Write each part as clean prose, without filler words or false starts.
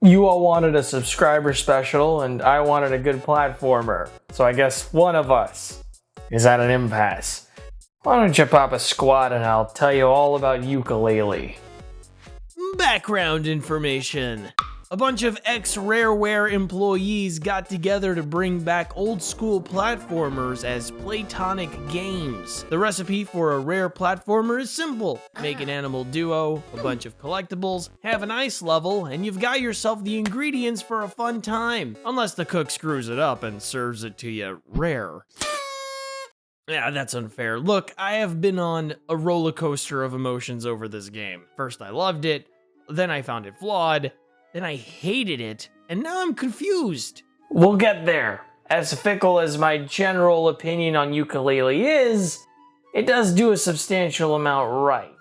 You all wanted a subscriber special, and I wanted a good platformer. So I guess one of us is at an impasse. Why don't you pop a squat and I'll tell you all about Yooka-Laylee. Background information. A bunch of ex-Rareware employees got together to bring back old-school platformers as Playtonic Games. The recipe for a rare platformer is simple. Make an animal duo, a bunch of collectibles, have an ice level, and you've got yourself the ingredients for a fun time. Unless the cook screws it up and serves it to you rare. Yeah, that's unfair. Look, I have been on a roller coaster of emotions over this game. First I loved it, then I found it flawed, then I hated it, and now I'm confused. We'll get there. As fickle as my general opinion on Yooka-Laylee is, it does do a substantial amount right.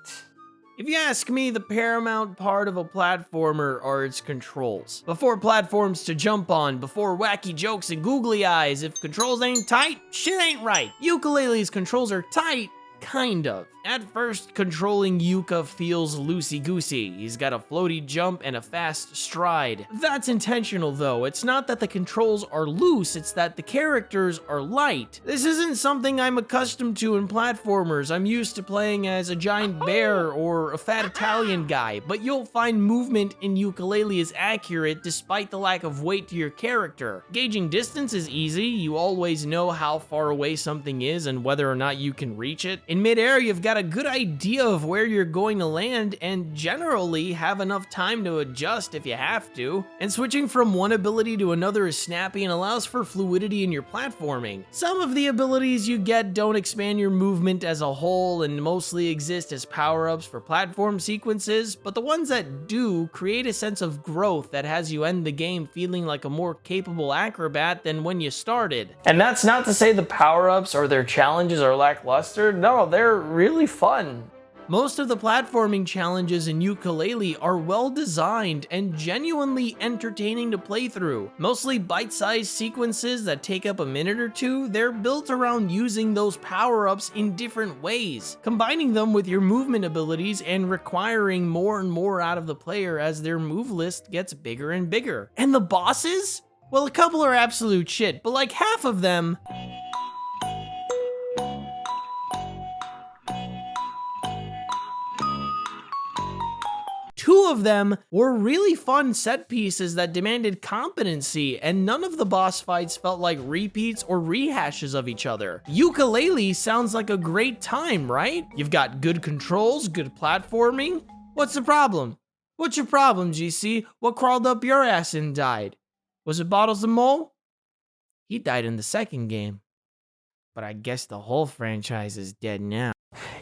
If you ask me, the paramount part of a platformer are its controls. Before platforms to jump on, before wacky jokes and googly eyes, if controls ain't tight, shit ain't right. Yooka-Laylee's controls are tight, kind of. At first, controlling Yooka feels loosey-goosey. He's got a floaty jump and a fast stride. That's intentional though. It's not that the controls are loose, it's that the characters are light. This isn't something I'm accustomed to in platformers. I'm used to playing as a giant bear or a fat Italian guy, but you'll find movement in Yooka-Laylee is accurate despite the lack of weight to your character. Gauging distance is easy. You always know how far away something is and whether or not you can reach it. In midair, you've got a good idea of where you're going to land and generally have enough time to adjust if you have to. And switching from one ability to another is snappy and allows for fluidity in your platforming. Some of the abilities you get don't expand your movement as a whole and mostly exist as power-ups for platform sequences, but the ones that do create a sense of growth that has you end the game feeling like a more capable acrobat than when you started. And that's not to say the power-ups or their challenges are lackluster. No, they're really fun. Most of the platforming challenges in Yooka-Laylee are well designed and genuinely entertaining to play through. Mostly bite-sized sequences that take up a minute or two, they're built around using those power-ups in different ways, combining them with your movement abilities and requiring more and more out of the player as their move list gets bigger and bigger. And the bosses? Well, a couple are absolute shit, but like half of them... Two of them were really fun set pieces that demanded competency, and none of the boss fights felt like repeats or rehashes of each other. Yooka-Laylee sounds like a great time, right? You've got good controls, good platforming. What's the problem? What's your problem, GC? What crawled up your ass and died? Was it Bottles the Mole? He died in the second game. But I guess the whole franchise is dead now.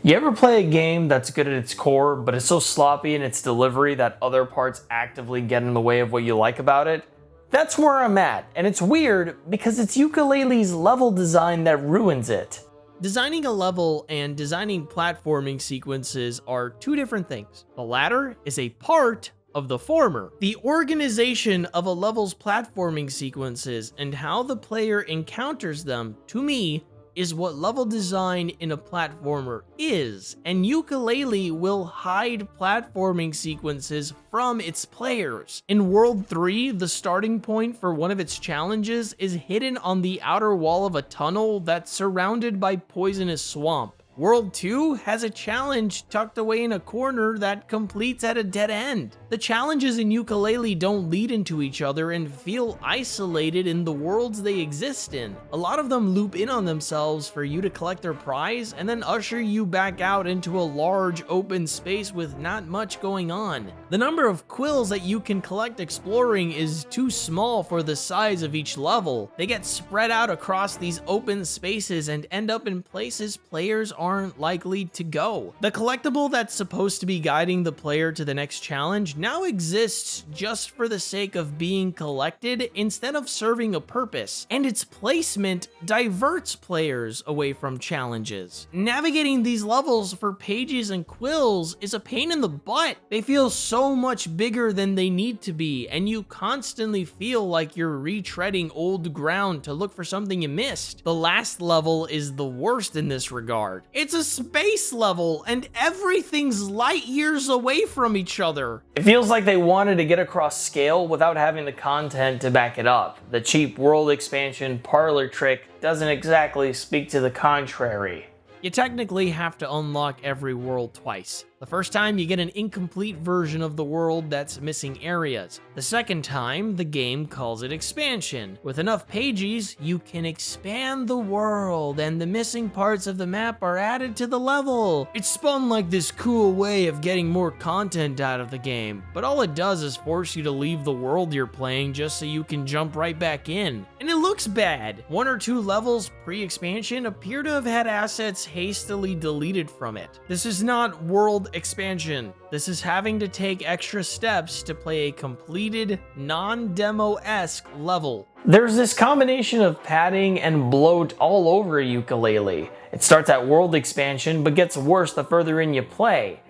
You ever play a game that's good at its core, but it's so sloppy in its delivery that other parts actively get in the way of what you like about it? That's where I'm at, and it's weird because it's Yooka-Laylee's level design that ruins it. Designing a level and designing platforming sequences are two different things. The latter is a part of the former. The organization of a level's platforming sequences and how the player encounters them, to me, is what level design in a platformer is, and Yooka-Laylee will hide platforming sequences from its players. In World 3, the starting point for one of its challenges is hidden on the outer wall of a tunnel that's surrounded by poisonous swamp. World 2 has a challenge tucked away in a corner that completes at a dead end. The challenges in Yooka-Laylee don't lead into each other and feel isolated in the worlds they exist in. A lot of them loop in on themselves for you to collect their prize and then usher you back out into a large open space with not much going on. The number of quills that you can collect exploring is too small for the size of each level. They get spread out across these open spaces and end up in places players aren't likely to go. The collectible that's supposed to be guiding the player to the next challenge now exists just for the sake of being collected instead of serving a purpose, and its placement diverts players away from challenges. Navigating these levels for pages and quills is a pain in the butt. They feel so much bigger than they need to be, and you constantly feel like you're retreading old ground to look for something you missed. The last level is the worst in this regard. It's a space level, and everything's light years away from each other. It feels like they wanted to get across scale without having the content to back it up. The cheap world expansion parlor trick doesn't exactly speak to the contrary. You technically have to unlock every world twice. The first time, you get an incomplete version of the world that's missing areas. The second time, the game calls it expansion. With enough pages, you can expand the world, and the missing parts of the map are added to the level. It's spun like this cool way of getting more content out of the game, but all it does is force you to leave the world you're playing just so you can jump right back in. And it looks bad. 1 or 2 levels pre-expansion appear to have had assets hastily deleted from it. This is not world expansion. This is having to take extra steps to play a completed, non-demo-esque level. There's this combination of padding and bloat all over Yooka-Laylee. It starts at world expansion, but gets worse the further in you play.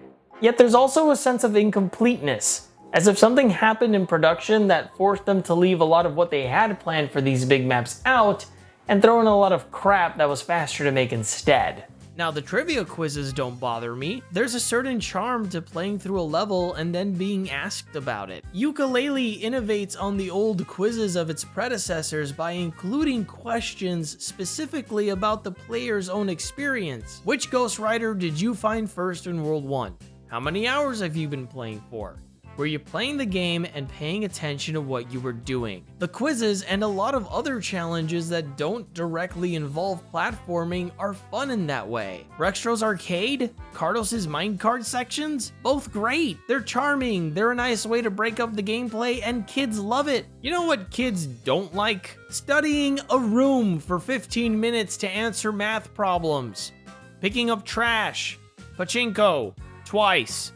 Yet there's also a sense of incompleteness, as if something happened in production that forced them to leave a lot of what they had planned for these big maps out, and throw in a lot of crap that was faster to make instead. Now, the trivia quizzes don't bother me. There's a certain charm to playing through a level and then being asked about it. Yooka-Laylee innovates on the old quizzes of its predecessors by including questions specifically about the player's own experience. Which Ghost Rider did you find first in World 1? How many hours have you been playing for? Were you playing the game and paying attention to what you were doing? The quizzes and a lot of other challenges that don't directly involve platforming are fun in that way. Rextro's Arcade, Cardos' Minecart sections, both great. They're charming, they're a nice way to break up the gameplay, and kids love it. You know what kids don't like? Studying a room for 15 minutes to answer math problems. Picking up trash. Pachinko. Twice.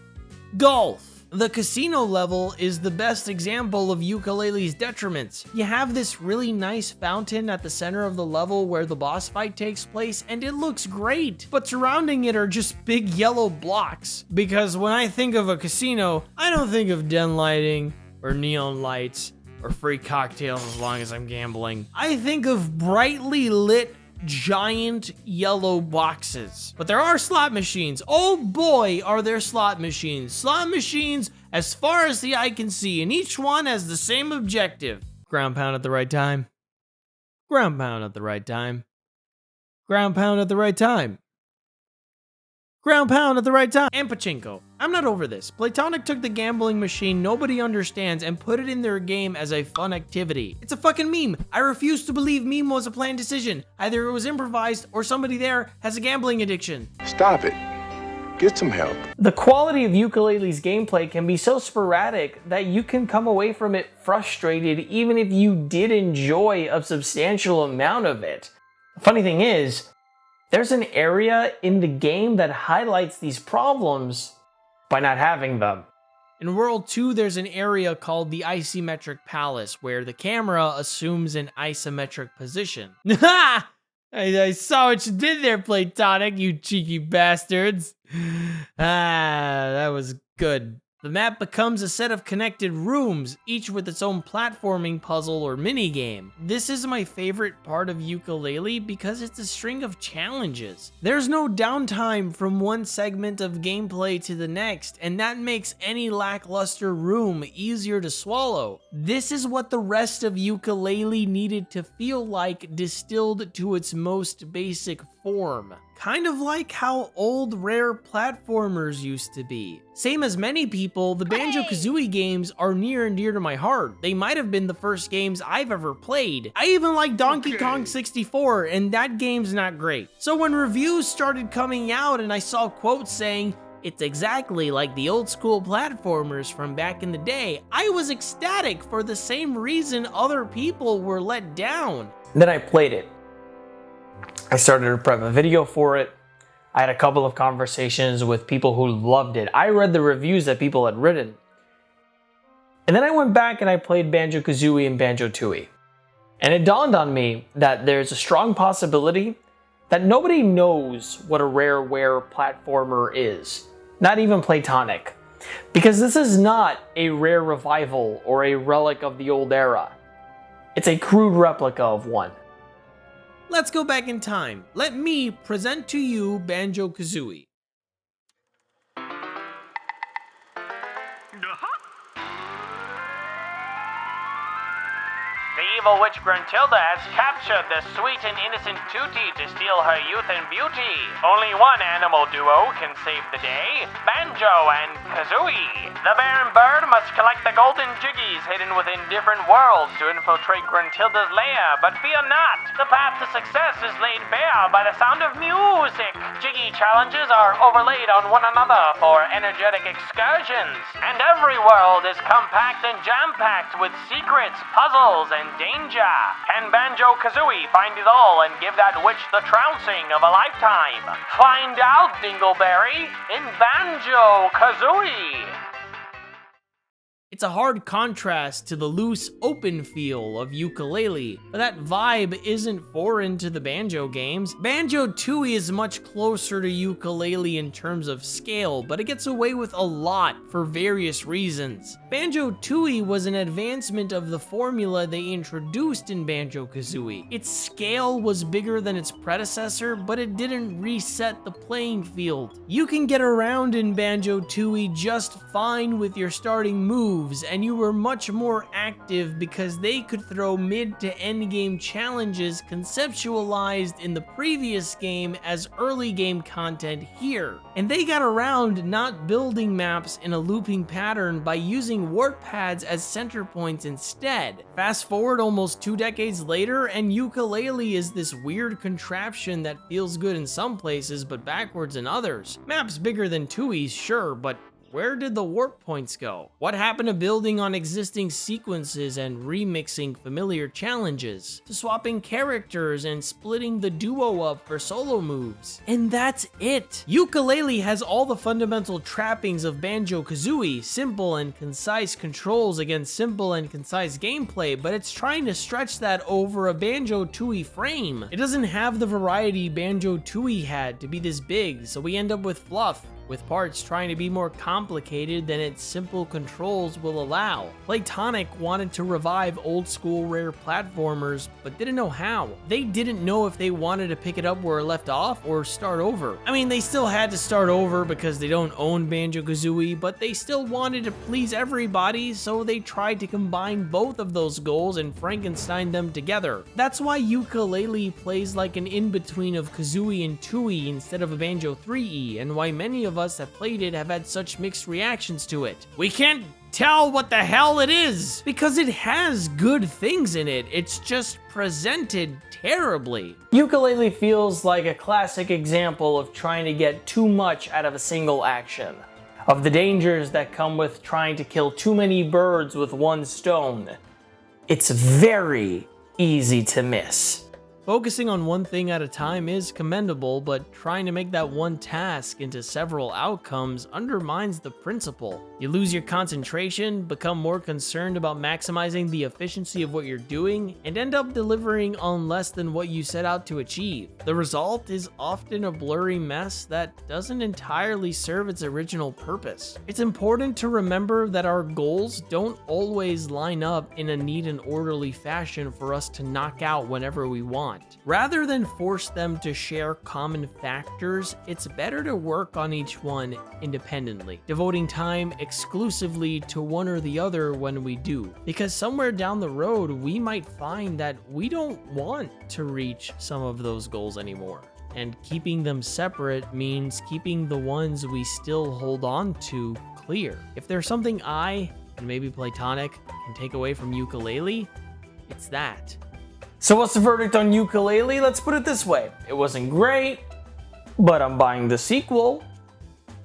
Golf. The casino level is the best example of Yooka-Laylee's detriments. You have this really nice fountain at the center of the level where the boss fight takes place, and it looks great, but surrounding it are just big yellow blocks. Because when I think of a casino, I don't think of den lighting, or neon lights, or free cocktails as long as I'm gambling. I think of brightly lit giant yellow boxes. But there are slot machines. Oh boy, are there slot machines. Slot machines as far as the eye can see, and each one has the same objective. Ground pound at the right time. Ground pound at the right time. Ground pound at the right time. Ground pound at the right time. And pachinko. I'm not over this. Playtonic took the gambling machine nobody understands and put it in their game as a fun activity. It's a fucking meme. I refuse to believe meme was a planned decision. Either it was improvised or somebody there has a gambling addiction. Stop it. Get some help. The quality of Yooka-Laylee's gameplay can be so sporadic that you can come away from it frustrated even if you did enjoy a substantial amount of it. The funny thing is, there's an area in the game that highlights these problems by not having them. In World 2, there's an area called the Isometric Palace, where the camera assumes an isometric position. Ha! I saw what you did there, Playtonic, you cheeky bastards. That was good. The map becomes a set of connected rooms, each with its own platforming puzzle or minigame. This is my favorite part of Yooka-Laylee because it's a string of challenges. There's no downtime from one segment of gameplay to the next, and that makes any lackluster room easier to swallow. This is what the rest of Yooka-Laylee needed to feel like distilled to its most basic form. Kind of like how old Rare platformers used to be. Same as many people, the Banjo-Kazooie games are near and dear to my heart. They might have been the first games I've ever played. I even like Donkey Kong 64, and that game's not great. So when reviews started coming out and I saw quotes saying, "It's exactly like the old school platformers from back in the day," I was ecstatic for the same reason other people were let down. Then I played it. I started to prep a video for it. I had a couple of conversations with people who loved it. I read the reviews that people had written. And then I went back and I played Banjo-Kazooie and Banjo-Tooie. And it dawned on me that there's a strong possibility that nobody knows what a Rareware platformer is. Not even Playtonic. Because this is not a Rare revival or a relic of the old era. It's a crude replica of one. Let's go back in time. Let me present to you Banjo-Kazooie. The evil witch Gruntilda has captured the sweet and innocent Tootie to steal her youth and beauty. Only one animal duo can save the day, Banjo and Kazooie. The bear and bird must collect the golden jiggies hidden within different worlds to infiltrate Gruntilda's lair, but fear not, the path to success is laid bare by the sound of music. Jiggy challenges are overlaid on one another for energetic excursions, and every world is compact and jam-packed with secrets, puzzles, and danger. Can Banjo-Kazooie find it all and give that witch the trouncing of a lifetime? Find out, Dingleberry, in Banjo-Kazooie. It's a hard contrast to the loose, open feel of Yooka-Laylee, but that vibe isn't foreign to the Banjo games. Banjo-Tooie is much closer to Yooka-Laylee in terms of scale, but it gets away with a lot for various reasons. Banjo-Tooie was an advancement of the formula they introduced in Banjo-Kazooie. Its scale was bigger than its predecessor, but it didn't reset the playing field. You can get around in Banjo-Tooie just fine with your starting moves, and you were much more active because they could throw mid to end game challenges conceptualized in the previous game as early game content here. And they got around not building maps in a looping pattern by using warp pads as center points instead. Fast forward almost 2 decades later, and Yooka-Laylee is this weird contraption that feels good in some places but backwards in others. Maps bigger than Tooie's, sure, but where did the warp points go? What happened to building on existing sequences and remixing familiar challenges? To swapping characters and splitting the duo up for solo moves? And that's it! Yooka-Laylee has all the fundamental trappings of Banjo-Kazooie, simple and concise controls against simple and concise gameplay, but it's trying to stretch that over a Banjo-Tooie frame. It doesn't have the variety Banjo-Tooie had to be this big, so we end up with fluff, with parts trying to be more complicated than its simple controls will allow. Playtonic wanted to revive old school Rare platformers, but didn't know how. They didn't know if they wanted to pick it up where it left off or start over. I mean, they still had to start over because they don't own Banjo-Kazooie, but they still wanted to please everybody, so they tried to combine both of those goals and Frankenstein them together. That's why Yooka-Laylee plays like an in-between of Kazooie and Tooie instead of a Banjo 3E, and why many of us that played it have had such mixed reactions to it. We can't tell what the hell it is because it has good things in it. It's just presented terribly. Yooka-Laylee feels like a classic example of trying to get too much out of a single action, of the dangers that come with trying to kill too many birds with one stone. It's very easy to miss. Focusing on one thing at a time is commendable, but trying to make that one task into several outcomes undermines the principle. You lose your concentration, become more concerned about maximizing the efficiency of what you're doing, and end up delivering on less than what you set out to achieve. The result is often a blurry mess that doesn't entirely serve its original purpose. It's important to remember that our goals don't always line up in a neat and orderly fashion for us to knock out whenever we want. Rather than force them to share common factors, it's better to work on each one independently, devoting time exclusively to one or the other when we do. Because somewhere down the road, we might find that we don't want to reach some of those goals anymore. And keeping them separate means keeping the ones we still hold on to clear. If there's something I, and maybe Playtonic, can take away from Yooka-Laylee, it's that. So what's the verdict on Yooka-Laylee? Let's put it this way. It wasn't great, but I'm buying the sequel.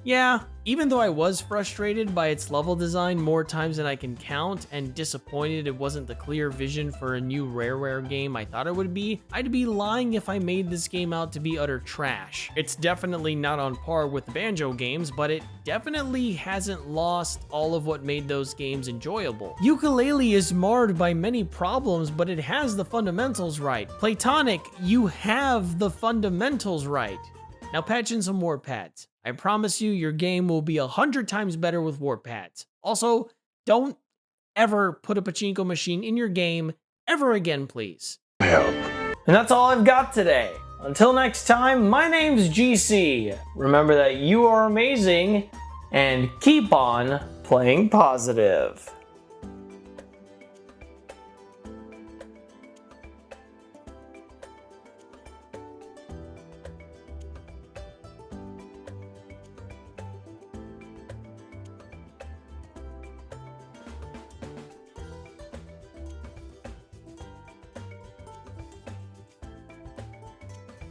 Yeah, even though I was frustrated by its level design more times than I can count, and disappointed it wasn't the clear vision for a new Rareware game I thought it would be, I'd be lying if I made this game out to be utter trash. It's definitely not on par with the Banjo games, but it definitely hasn't lost all of what made those games enjoyable. Yooka-Laylee is marred by many problems, but it has the fundamentals right. Playtonic, you have the fundamentals right. Now patch in some warp pads. I promise you, your game will be 100 times better with warp pads. Also, don't ever put a pachinko machine in your game ever again, please. Help. And that's all I've got today. Until next time, my name's GC. Remember that you are amazing, and keep on playing positive.